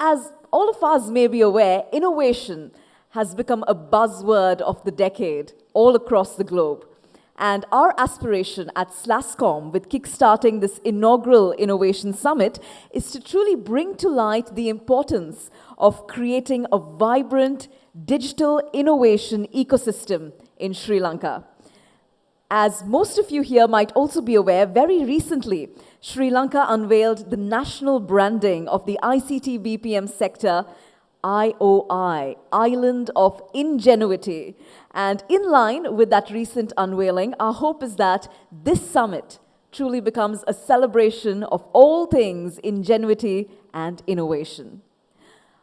as all of us may be aware, innovation has become a buzzword of the decade all across the globe. And our aspiration at SLASSCOM, with kickstarting this inaugural Innovation Summit, is to truly bring to light the importance of creating a vibrant digital innovation ecosystem in Sri Lanka. As most of you here might also be aware, very recently, Sri Lanka unveiled the national branding of the ICT BPM sector, IOI, Island of Ingenuity. And in line with that recent unveiling, our hope is that this summit truly becomes a celebration of all things ingenuity and innovation.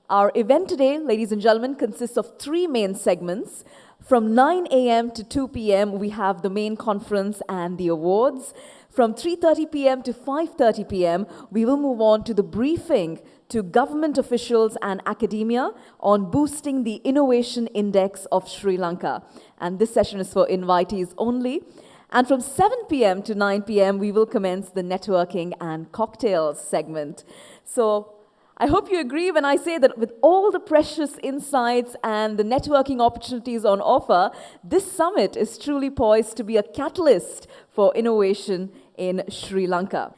Our event today, ladies and gentlemen, consists of 3 main segments. From 9 a.m. to 2 p.m., we have the main conference and the awards. From 3:30 p.m. to 5:30 p.m., we will move on to the briefing to government officials and academia on boosting the Innovation Index of Sri Lanka. And this session is for invitees only. And from 7 p.m. to 9 p.m., we will commence the networking and cocktails segment. So I hope you agree when I say that with all the precious insights and the networking opportunities on offer, this summit is truly poised to be a catalyst for innovation in Sri Lanka.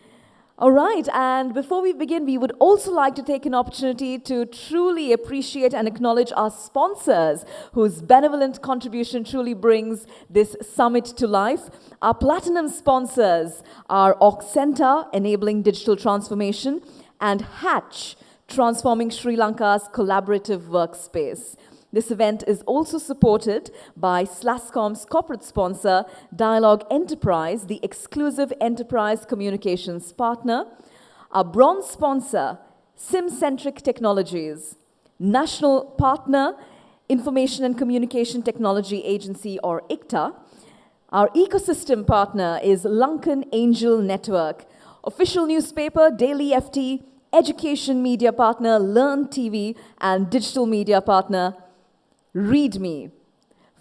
All right, and before we begin, we would also like to take an opportunity to truly appreciate and acknowledge our sponsors, whose benevolent contribution truly brings this summit to life. Our platinum sponsors are Oxenta, enabling digital transformation, and Hatch, transforming Sri Lanka's collaborative workspace. This event is also supported by SLASSCOM's corporate sponsor, Dialogue Enterprise, the exclusive enterprise communications partner, our bronze sponsor, SimCentric Technologies, national partner, Information and Communication Technology Agency, or ICTA. Our ecosystem partner is Lankan Angel Network, official newspaper, Daily FT, education media partner, Learn TV, and digital media partner, ReadMe.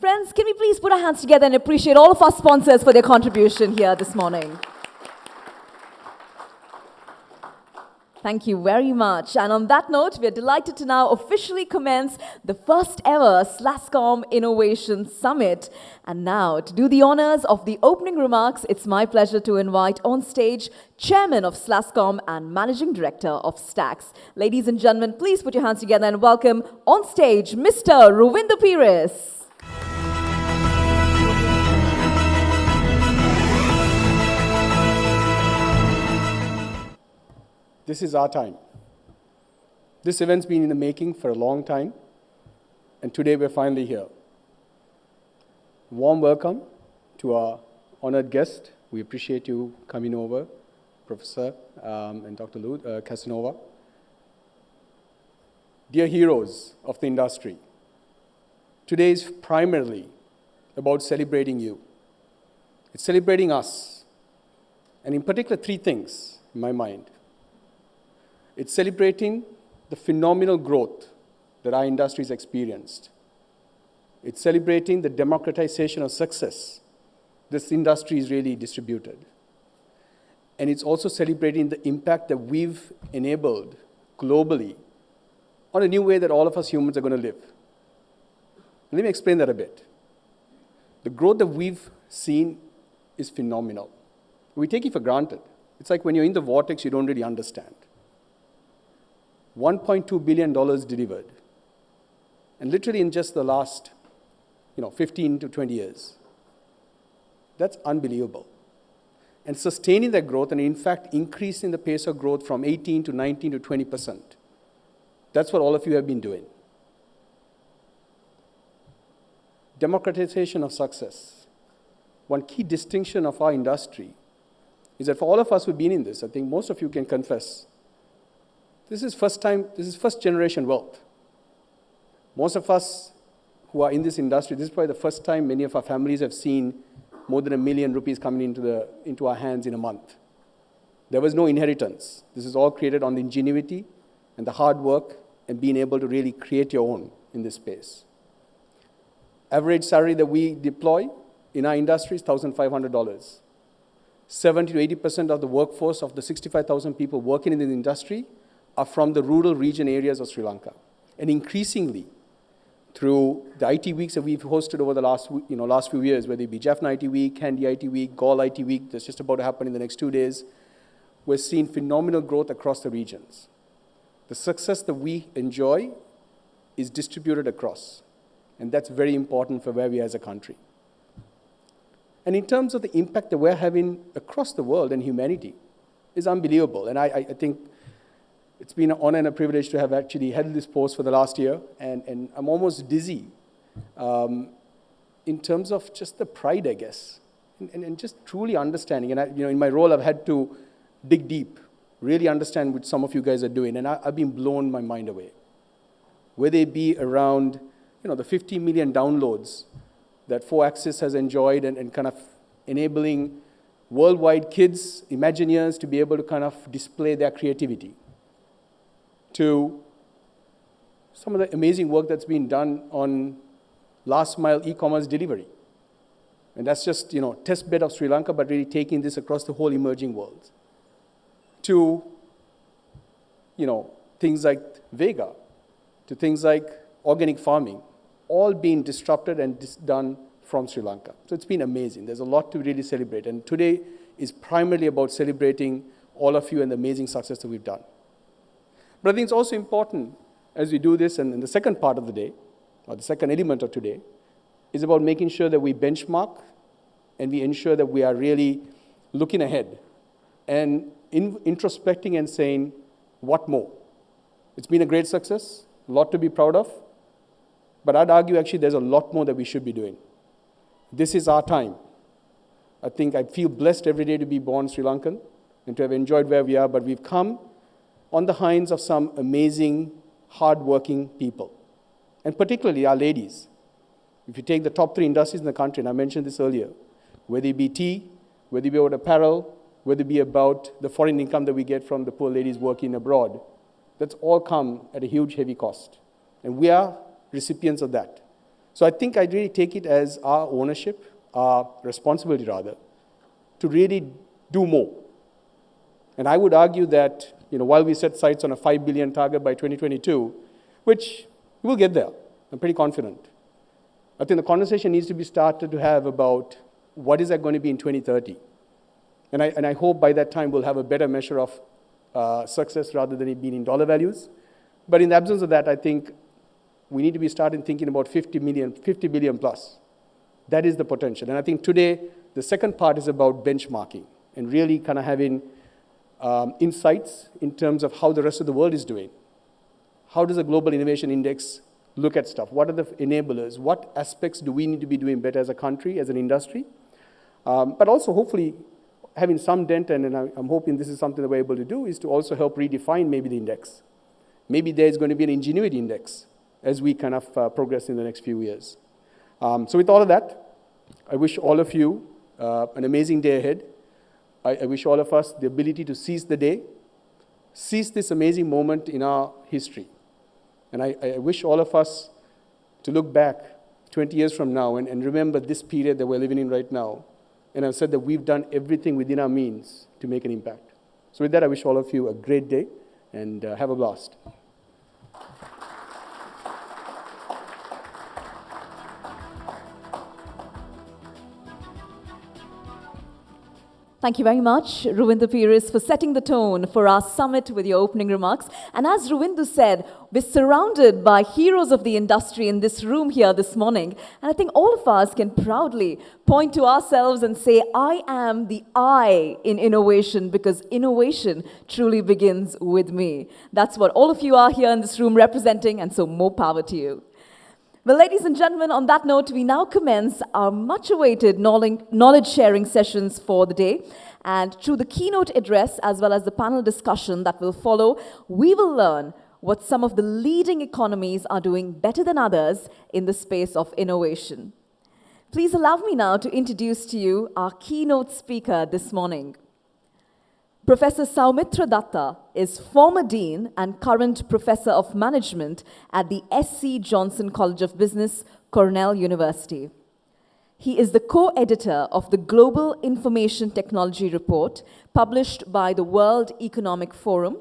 Friends, can we please put our hands together and appreciate all of our sponsors for their contribution here this morning? Thank you very much. And on that note, we are delighted to now officially commence the first ever SLASSCOM Innovation Summit. And now, to do the honors of the opening remarks, it's my pleasure to invite on stage Chairman of SLASSCOM and Managing Director of Stacks. Ladies and gentlemen, please put your hands together and welcome on stage Mr. Ruvinder Pires. This is our time. This event's been in the making for a long time, and today we're finally here. Warm welcome to our honored guest. We appreciate you coming over, Professor and Dr. Casanova. Dear heroes of the industry, today is primarily about celebrating you. It's celebrating us, and in particular, 3 things in my mind. It's celebrating the phenomenal growth that our industry has experienced. It's celebrating the democratization of success this industry is really distributed. And it's also celebrating the impact that we've enabled globally on a new way that all of us humans are going to live. Let me explain that a bit. The growth that we've seen is phenomenal. We take it for granted. It's like when you're in the vortex, you don't really understand. $1.2 billion delivered. And literally in just the last 15 to 20 years. That's unbelievable. And sustaining that growth, and in fact, increasing the pace of growth from 18 to 19 to 20%. That's what all of you have been doing. Democratization of success. One key distinction of our industry is that for all of us who've been in this, I think most of you can confess, this is first generation wealth. Most of us who are in this industry, this is probably the first time many of our families have seen more than $1 million rupees coming into our hands in a month. There was no inheritance. This is all created on the ingenuity and the hard work and being able to really create your own in this space. Average salary that we deploy in our industry is $1,500. 70 to 80% of the workforce of the 65,000 people working in the industry are from the rural region areas of Sri Lanka. And increasingly, through the IT weeks that we've hosted over the last few years, whether it be Jaffna IT Week, Kandy IT Week, Gaul IT Week, that's just about to happen in the next 2 days, we're seeing phenomenal growth across the regions. The success that we enjoy is distributed across, and that's very important for where we are as a country. And in terms of the impact that we're having across the world and humanity is unbelievable. And I think it's been an honor and a privilege to have actually held this post for the last year, and I'm almost dizzy in terms of just the pride, I guess, and just truly understanding. And in my role, I've had to dig deep, really understand what some of you guys are doing, and I've been blown my mind away. Whether it be around the 50 million downloads that 4Axis has enjoyed and kind of enabling worldwide kids, Imagineers, to be able to kind of display their creativity, to some of the amazing work that's been done on last mile e-commerce delivery. And that's just, test bed of Sri Lanka, but really taking this across the whole emerging world. To, things like Vega, to things like organic farming, all being disrupted and done from Sri Lanka. So it's been amazing. There's a lot to really celebrate. And today is primarily about celebrating all of you and the amazing success that we've done. But I think it's also important as we do this, and in the second part of the day, or the second element of today, is about making sure that we benchmark and we ensure that we are really looking ahead and introspecting and saying, what more? It's been a great success, a lot to be proud of, but I'd argue actually there's a lot more that we should be doing. This is our time. I think I feel blessed every day to be born Sri Lankan and to have enjoyed where we are, but we've come on the hinds of some amazing, hard-working people, and particularly our ladies. If you take the top 3 industries in the country, and I mentioned this earlier, whether it be tea, whether it be about apparel, whether it be about the foreign income that we get from the poor ladies working abroad, that's all come at a huge, heavy cost. And we are recipients of that. So I think I really take it as our ownership, our responsibility rather, to really do more. And I would argue that, while we set sights on a 5 billion target by 2022, which we'll get there, I'm pretty confident. I think the conversation needs to be started to have about what is that going to be in 2030. And I hope by that time we'll have a better measure of success rather than it being in dollar values. But in the absence of that, I think we need to be starting thinking about 50 billion plus. That is the potential. And I think today, the second part is about benchmarking and really kind of having insights in terms of how the rest of the world is doing. How does a global innovation index look at stuff? What are the enablers? What aspects do we need to be doing better as a country, as an industry? But also, hopefully, having some dent, and I'm hoping this is something that we're able to do, is to also help redefine maybe the index. Maybe there's going to be an Ingenuity index as we kind of progress in the next few years. So with all of that, I wish all of you an amazing day ahead. I wish all of us the ability to seize the day, seize this amazing moment in our history. And I wish all of us to look back 20 years from now and remember this period that we're living in right now. And I've said that we've done everything within our means to make an impact. So with that, I wish all of you a great day and have a blast. Thank you very much, Ruvindu Peiris, for setting the tone for our summit with your opening remarks. And as Ruvindu said, we're surrounded by heroes of the industry in this room here this morning. And I think all of us can proudly point to ourselves and say, I am the I in innovation, because innovation truly begins with me. That's what all of you are here in this room representing, and so more power to you. Well, ladies and gentlemen, on that note, we now commence our much-awaited knowledge-sharing sessions for the day. And through the keynote address, as well as the panel discussion that will follow, we will learn what some of the leading economies are doing better than others in the space of innovation. Please allow me now to introduce to you our keynote speaker this morning. Professor Soumitra Dutta is former Dean and current Professor of Management at the S.C. Johnson College of Business, Cornell University. He is the co-editor of the Global Information Technology Report, published by the World Economic Forum,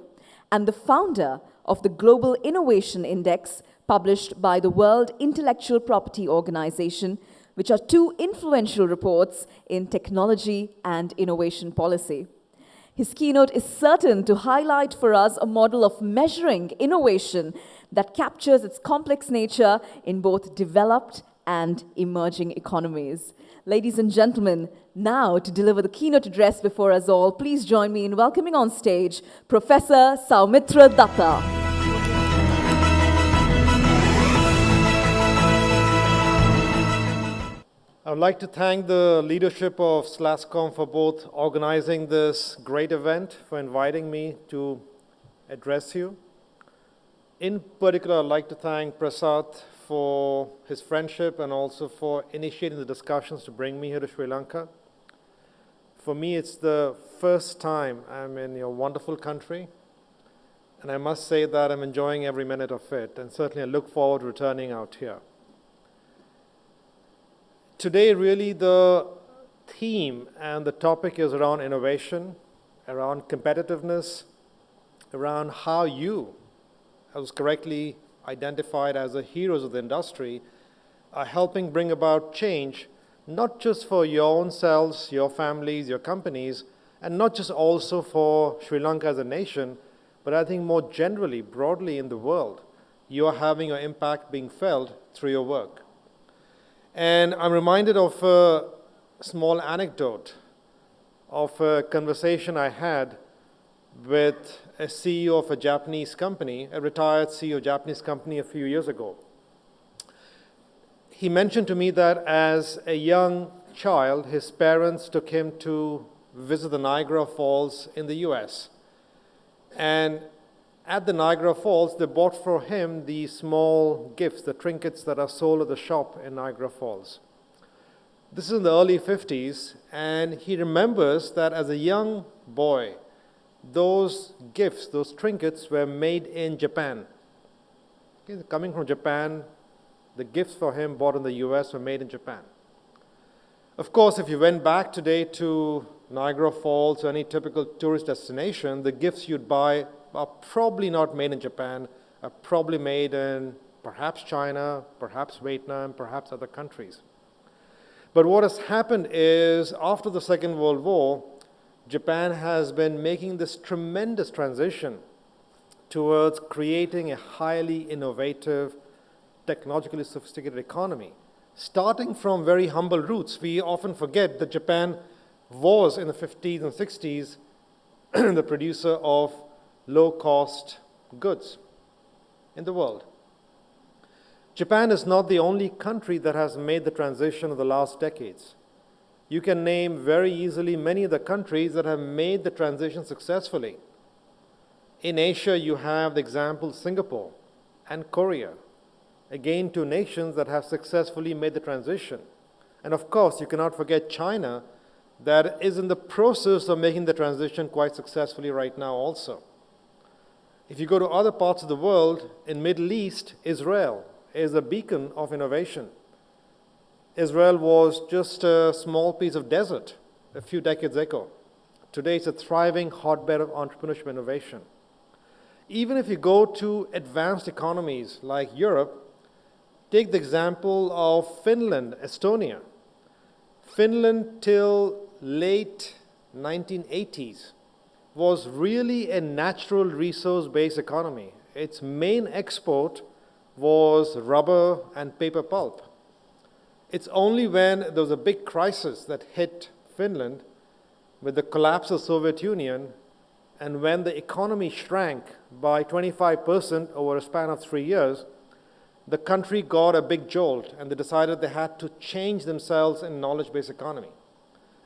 and the founder of the Global Innovation Index published by the World Intellectual Property Organization, which are two influential reports in technology and innovation policy. His keynote is certain to highlight for us a model of measuring innovation that captures its complex nature in both developed and emerging economies. Ladies and gentlemen, now to deliver the keynote address before us all, please join me in welcoming on stage Professor Soumitra Dutta. I would like to thank the leadership of SLASSCOM for both organizing this great event, for inviting me to address you. In particular, I'd like to thank Prasad for his friendship and also for initiating the discussions to bring me here to Sri Lanka. For me, it's the first time I'm in your wonderful country, and I must say that I'm enjoying every minute of it, and certainly I look forward to returning out here. Today, really, the theme and the topic is around innovation, around competitiveness, around how you, as correctly identified as the heroes of the industry, are helping bring about change, not just for your own selves, your families, your companies, and not just also for Sri Lanka as a nation, but I think more generally, broadly in the world, you are having your impact being felt through your work. And I'm reminded of a small anecdote of a conversation I had with a CEO of a Japanese company, a retired CEO of a Japanese company a few years ago. He mentioned to me that as a young child, his parents took him to visit the Niagara Falls in the US. And at the Niagara Falls, they bought for him the small gifts, the trinkets that are sold at the shop in Niagara Falls. This is in the early 50s, and he remembers that as a young boy, those gifts, those trinkets were made in Japan. Okay, coming from Japan, the gifts for him bought in the US were made in Japan. Of course, if you went back today to Niagara Falls or any typical tourist destination, the gifts you'd buy are probably not made in Japan, are probably made in perhaps China, perhaps Vietnam, perhaps other countries. But what has happened is, after the Second World War, Japan has been making this tremendous transition towards creating a highly innovative, technologically sophisticated economy. Starting from very humble roots, we often forget that Japan was, in the 50s and 60s, the producer of low-cost goods in the world. Japan is not the only country that has made the transition of the last decades. You can name very easily many of the countries that have made the transition successfully. In Asia, you have the example Singapore and Korea. Again, two nations that have successfully made the transition. And of course, you cannot forget China, that is in the process of making the transition quite successfully right now also. If you go to other parts of the world, in Middle East, Israel is a beacon of innovation. Israel was just a small piece of desert a few decades ago. Today, it's a thriving hotbed of entrepreneurship innovation. Even if you go to advanced economies like Europe, take the example of Finland, Estonia. Finland, till late 1980s, was really a natural resource-based economy. Its main export was rubber and paper pulp. It's only when there was a big crisis that hit Finland with the collapse of the Soviet Union, and when the economy shrank by 25% over a span of 3 years, the country got a big jolt, and they decided they had to change themselves in a knowledge-based economy.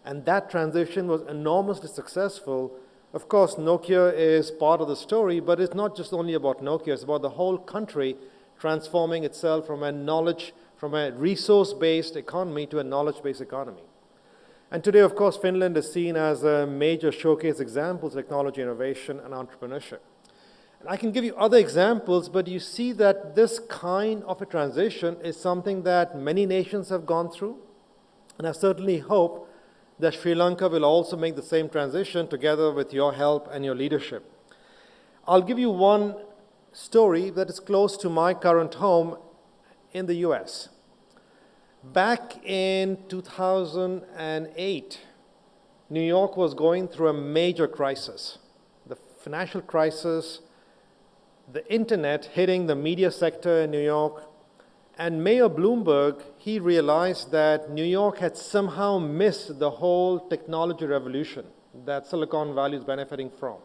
And that transition was enormously successful. Of course, Nokia is part of the story, but it's not just only about Nokia, it's about the whole country transforming itself from a resource-based economy to a knowledge-based economy. And today, of course, Finland is seen as a major showcase example of technology innovation and entrepreneurship. And I can give you other examples, but you see that this kind of a transition is something that many nations have gone through. And I certainly hope that Sri Lanka will also make the same transition together with your help and your leadership. I'll give you one story that is close to my current home in the US. Back in 2008, New York was going through a major crisis. The financial crisis, the internet hitting the media sector in New York, and Mayor Bloomberg, he realized that New York had somehow missed the whole technology revolution that Silicon Valley is benefiting from.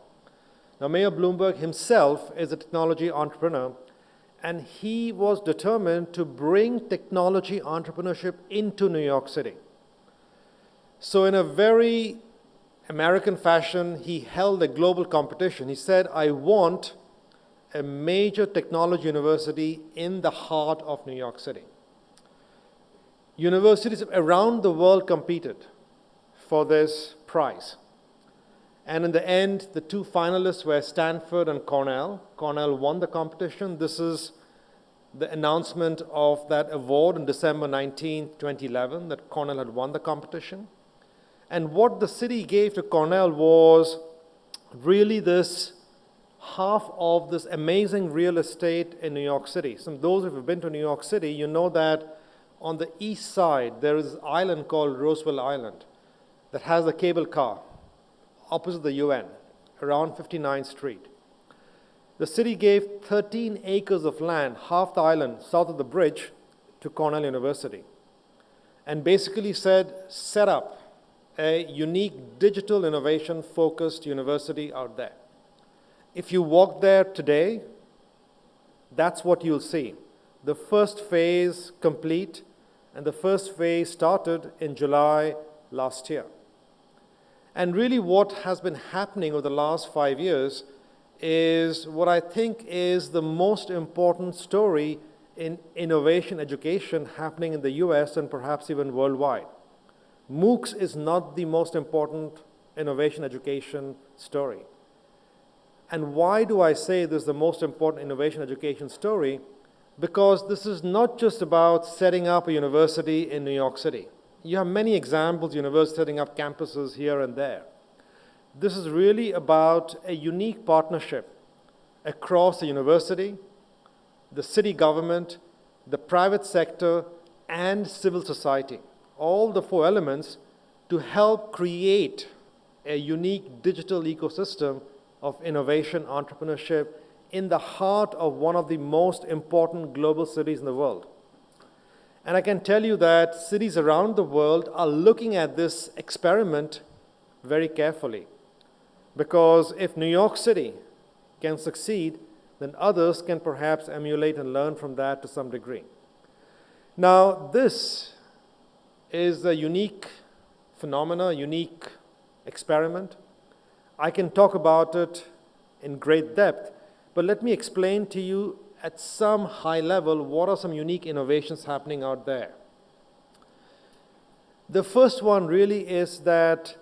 Now, Mayor Bloomberg himself is a technology entrepreneur, and he was determined to bring technology entrepreneurship into New York City. So in a very American fashion, he held a global competition. He said, I want a major technology university in the heart of New York City. Universities around the world competed for this prize. And in the end, the two finalists were Stanford and Cornell. Cornell won the competition. This is the announcement of that award on December 19, 2011, that Cornell had won the competition. And what the city gave to Cornell was really this half of this amazing real estate in New York City. So those who have been to New York City, you know that on the east side, there is an island called Roosevelt Island that has a cable car opposite the UN, around 59th Street. The city gave 13 acres of land, half the island, south of the bridge, to Cornell University, and basically said, set up a unique digital innovation-focused university out there. If you walk there today, that's what you'll see. The first phase complete, and the first phase started in July last year. And really what has been happening over the last 5 years is what I think is the most important story in innovation education happening in the US and perhaps even worldwide. MOOCs is not the most important innovation education story. And why do I say this is the most important innovation education story? Because this is not just about setting up a university in New York City. You have many examples, universities setting up campuses here and there. This is really about a unique partnership across the university, the city government, the private sector, and civil society. All the four elements to help create a unique digital ecosystem of innovation, entrepreneurship in the heart of one of the most important global cities in the world. And I can tell you that cities around the world are looking at this experiment very carefully. Because if New York City can succeed, then others can perhaps emulate and learn from that to some degree. Now, this is a unique phenomena, unique experiment. I can talk about it in great depth, but let me explain to you at some high level what are some unique innovations happening out there. The first one really is that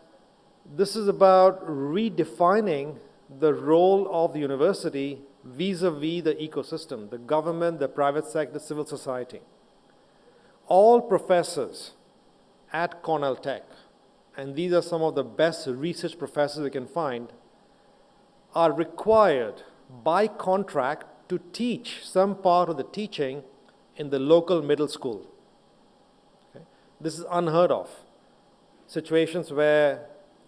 this is about redefining the role of the university vis-a-vis the ecosystem, the government, the private sector, civil society. All professors at Cornell Tech, and these are some of the best research professors we can find, are required by contract to teach some part of the teaching in the local middle school. Okay? This is unheard of. Situations where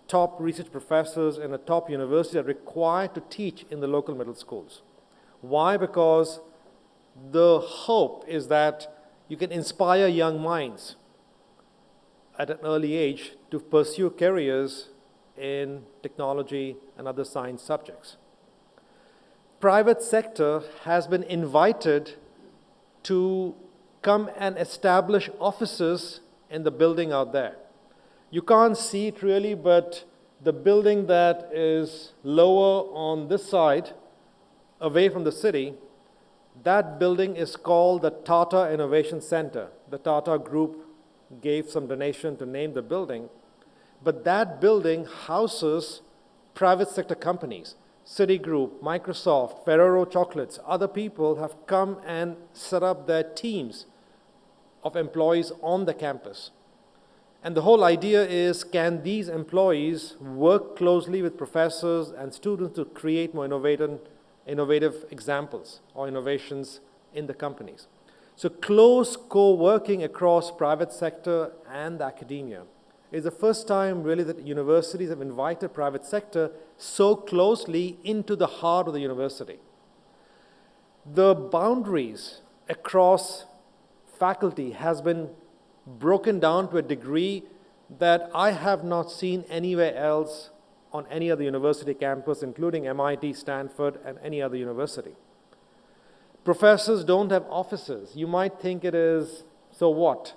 top research professors in a top university are required to teach in the local middle schools. Why? Because the hope is that you can inspire young minds at an early age to pursue careers in technology and other science subjects. Private sector has been invited to come and establish offices in the building out there. You can't see it really, but the building that is lower on this side, away from the city, that building is called the Tata Innovation Center. The Tata Group gave some donation to name the building, but that building houses private sector companies. Citigroup, Microsoft, Ferrero Chocolates, other people have come and set up their teams of employees on the campus. And the whole idea is, can these employees work closely with professors and students to create more innovative examples or innovations in the companies. So close co-working across private sector and academia is the first time really that universities have invited private sector so closely into the heart of the university. The boundaries across faculty has been broken down to a degree that I have not seen anywhere else on any other university campus, including MIT, Stanford, and any other university. Professors don't have offices. You might think it is, so what?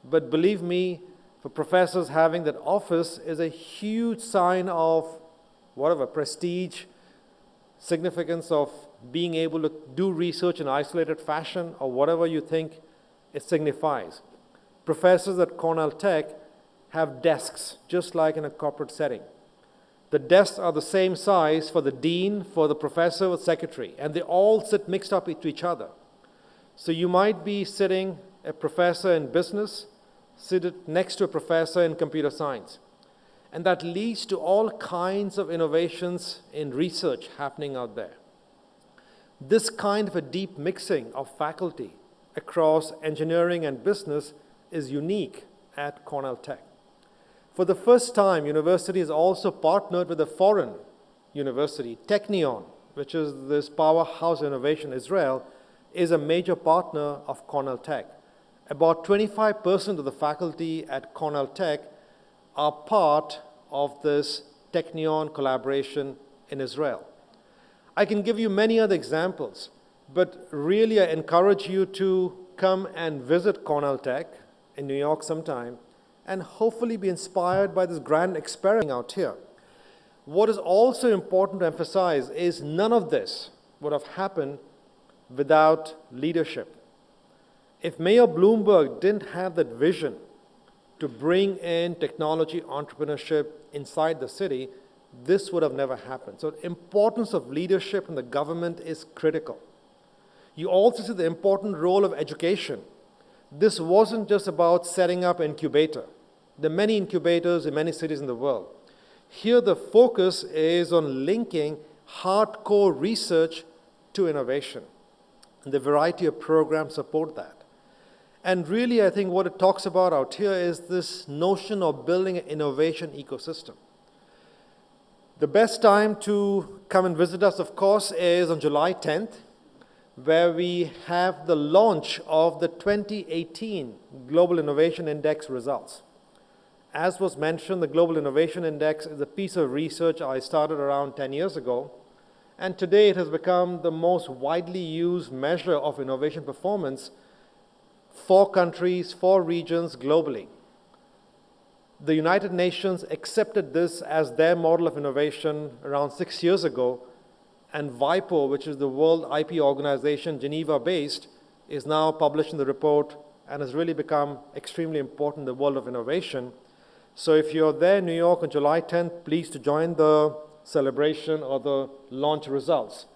But believe me, for professors, having that office is a huge sign of whatever prestige, significance of being able to do research in isolated fashion, or whatever you think it signifies. Professors at Cornell Tech have desks, just like in a corporate setting. The desks are the same size for the dean, for the professor, or secretary, and they all sit mixed up to each other. So you might be sitting a professor in business, seated next to a professor in computer science. And that leads to all kinds of innovations in research happening out there. This kind of a deep mixing of faculty across engineering and business is unique at Cornell Tech. For the first time, university has also partnered with a foreign university, Technion, which is this powerhouse innovation in Israel, is a major partner of Cornell Tech. About 25% of the faculty at Cornell Tech are part of this Technion collaboration in Israel. I can give you many other examples, but really I encourage you to come and visit Cornell Tech in New York sometime and hopefully be inspired by this grand experiment out here. What is also important to emphasize is none of this would have happened without leadership. If Mayor Bloomberg didn't have that vision to bring in technology entrepreneurship inside the city, this would have never happened. So the importance of leadership in the government is critical. You also see the important role of education. This wasn't just about setting up an incubator. There are many incubators in many cities in the world. Here the focus is on linking hardcore research to innovation. And the variety of programs support that. And really, I think what it talks about out here is this notion of building an innovation ecosystem. The best time to come and visit us, of course, is on July 10th, where we have the launch of the 2018 Global Innovation Index results. As was mentioned, the Global Innovation Index is a piece of research I started around 10 years ago, and today it has become the most widely used measure of innovation performance for countries, for regions globally. The United Nations accepted this as their model of innovation around 6 years ago, and WIPO, which is the World IP Organization, Geneva-based, is now publishing the report and has really become extremely important in the world of innovation. So if you're there in New York on July 10th, please to join the celebration or the launch results.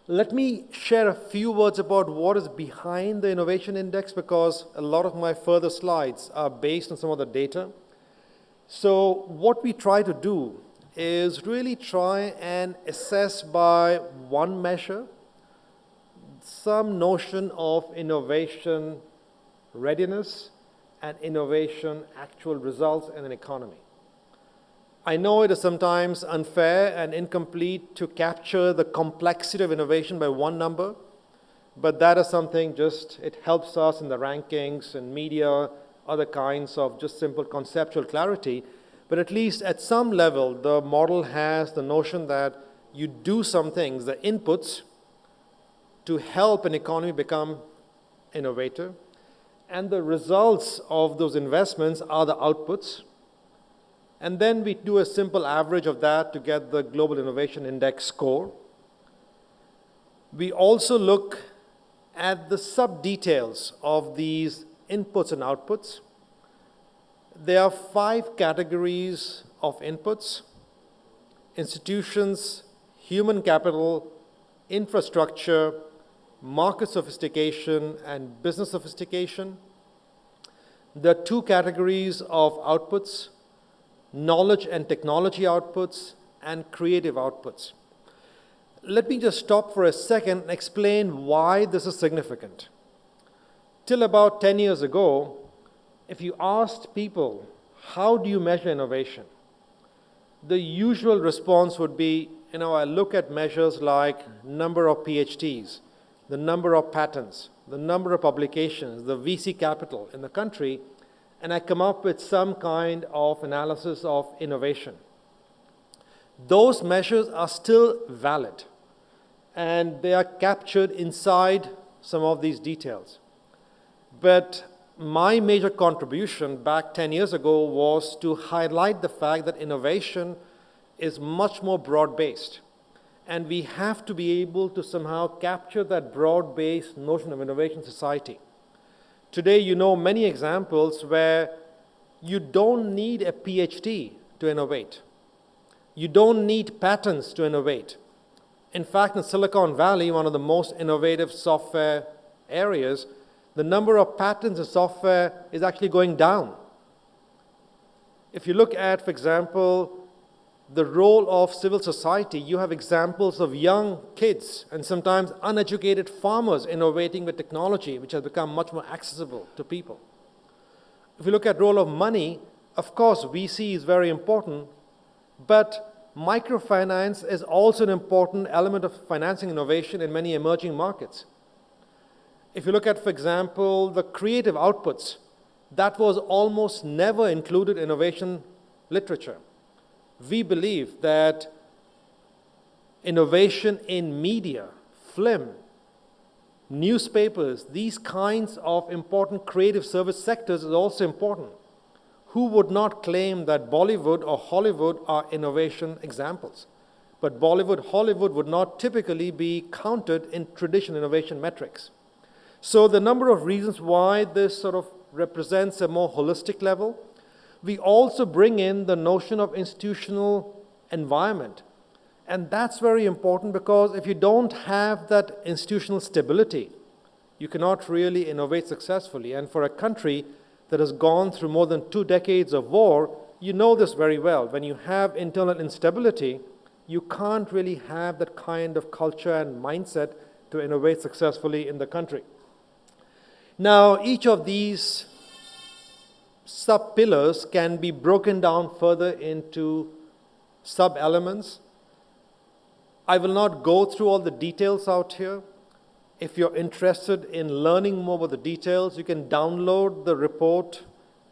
Let me share a few words about what is behind the Innovation Index, because a lot of my further slides are based on some of the data. So what we try to do is really try and assess by one measure some notion of innovation readiness and innovation actual results in an economy. I know it is sometimes unfair and incomplete to capture the complexity of innovation by one number, but that is something just, it helps us in the rankings and media, other kinds of just simple conceptual clarity. But at least at some level, the model has the notion that you do some things, the inputs, to help an economy become innovative, and the results of those investments are the outputs. And then we do a simple average of that to get the Global Innovation Index score. We also look at the sub-details of these inputs and outputs. There are 5 categories of inputs: institutions, human capital, infrastructure, market sophistication, and business sophistication. There are 2 categories of outputs: knowledge and technology outputs, and creative outputs. let me just stop for a second and explain why this is significant. Till about 10 years ago, if you asked people, how do you measure innovation? The usual response would be, I look at measures like number of PhDs, the number of patents, the number of publications, the VC capital in the country, and I come up with some kind of analysis of innovation. Those measures are still valid, and they are captured inside some of these details. But my major contribution back 10 years ago was to highlight the fact that innovation is much more broad-based. And we have to be able to somehow capture that broad-based notion of innovation society. Today, you know many examples where you don't need a PhD to innovate. You don't need patents to innovate. In fact, in Silicon Valley, one of the most innovative software areas, the number of patents in software is actually going down. If you look at, for example, the role of civil society, you have examples of young kids and sometimes uneducated farmers innovating with technology, which has become much more accessible to people. If you look at the role of money, of course, VC is very important, but microfinance is also an important element of financing innovation in many emerging markets. If you look at, for example, the creative outputs, that was almost never included in innovation literature. We believe that innovation in media, film, newspapers, these kinds of important creative service sectors is also important. Who would not claim that Bollywood or Hollywood are innovation examples? But Bollywood, Hollywood would not typically be counted in traditional innovation metrics. So the number of reasons why this sort of represents a more holistic level. We also bring in the notion of institutional environment. And that's very important because if you don't have that institutional stability, you cannot really innovate successfully. And for a country that has gone through more than 2 decades of war, you know this very well. When you have internal instability, you can't really have that kind of culture and mindset to innovate successfully in the country. Now, each of these sub-pillars can be broken down further into sub-elements. I will not go through all the details out here. If you're interested in learning more about the details, you can download the report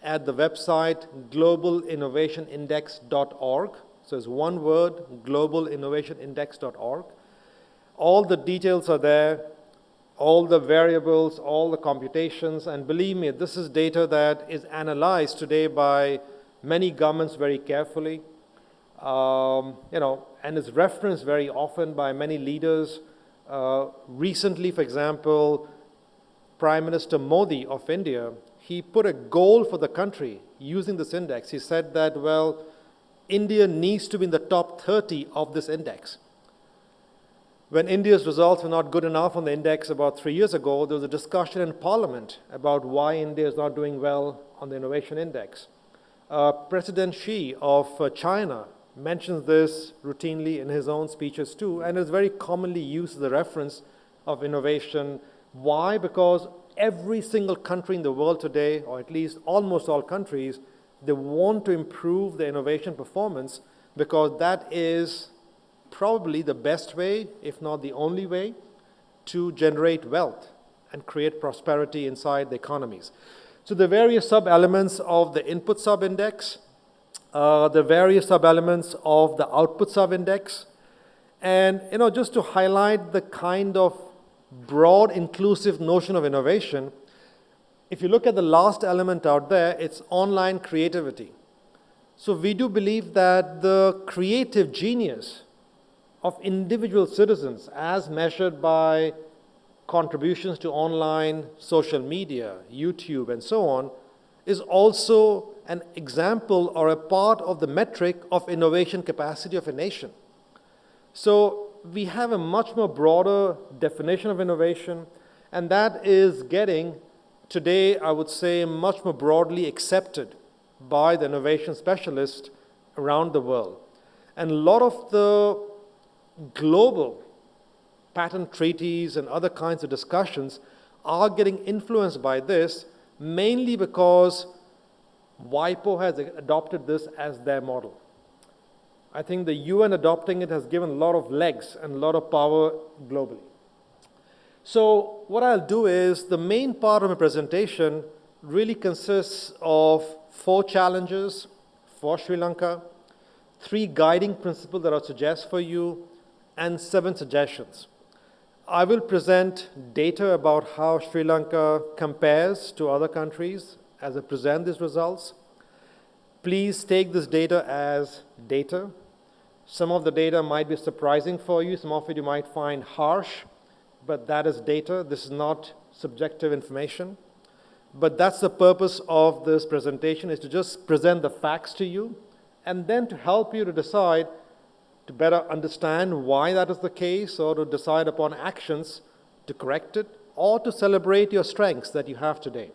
at the website globalinnovationindex.org. So it's one word, globalinnovationindex.org. All the details are there, all the variables, all the computations, and believe me, this is data that is analyzed today by many governments very carefully, and is referenced very often by many leaders. Recently, for example, Prime Minister Modi of India, he put a goal for the country using this index. He said that, well, India needs to be in the top 30 of this index. When India's results were not good enough on the index about 3 years ago, there was a discussion in Parliament about why India is not doing well on the innovation index. President Xi of China mentions this routinely in his own speeches too, and is very commonly used as a reference of innovation. Why? Because every single country in the world today, or at least almost all countries, they want to improve their innovation performance because that is probably the best way, if not the only way, to generate wealth and create prosperity inside the economies. So the various sub-elements of the input sub-index, the various sub-elements of the output sub-index, and just to highlight the kind of broad, inclusive notion of innovation, if you look at the last element out there, it's online creativity. So we do believe that the creative genius of individual citizens, as measured by contributions to online social media, YouTube, and so on, is also an example or a part of the metric of innovation capacity of a nation. So we have a much more broader definition of innovation, and that is getting, today, I would say, much more broadly accepted by the innovation specialists around the world. And a lot of the global patent treaties and other kinds of discussions are getting influenced by this, mainly because WIPO has adopted this as their model. I think the UN adopting it has given a lot of legs and a lot of power globally. So what I'll do is, the main part of my presentation really consists of 4 challenges for Sri Lanka, 3 guiding principles that I'll suggest for you, and 7 suggestions. I will present data about how Sri Lanka compares to other countries as I present these results. Please take this data as data. Some of the data might be surprising for you, some of it you might find harsh, but that is data. This is not subjective information. But that's the purpose of this presentation, is to just present the facts to you, and then to help you to decide, to better understand why that is the case, or to decide upon actions to correct it, or to celebrate your strengths that you have today.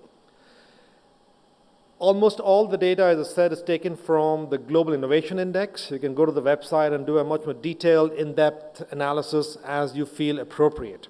Almost all the data, as I said, is taken from the Global Innovation Index. You can go to the website and do a much more detailed, in-depth analysis as you feel appropriate.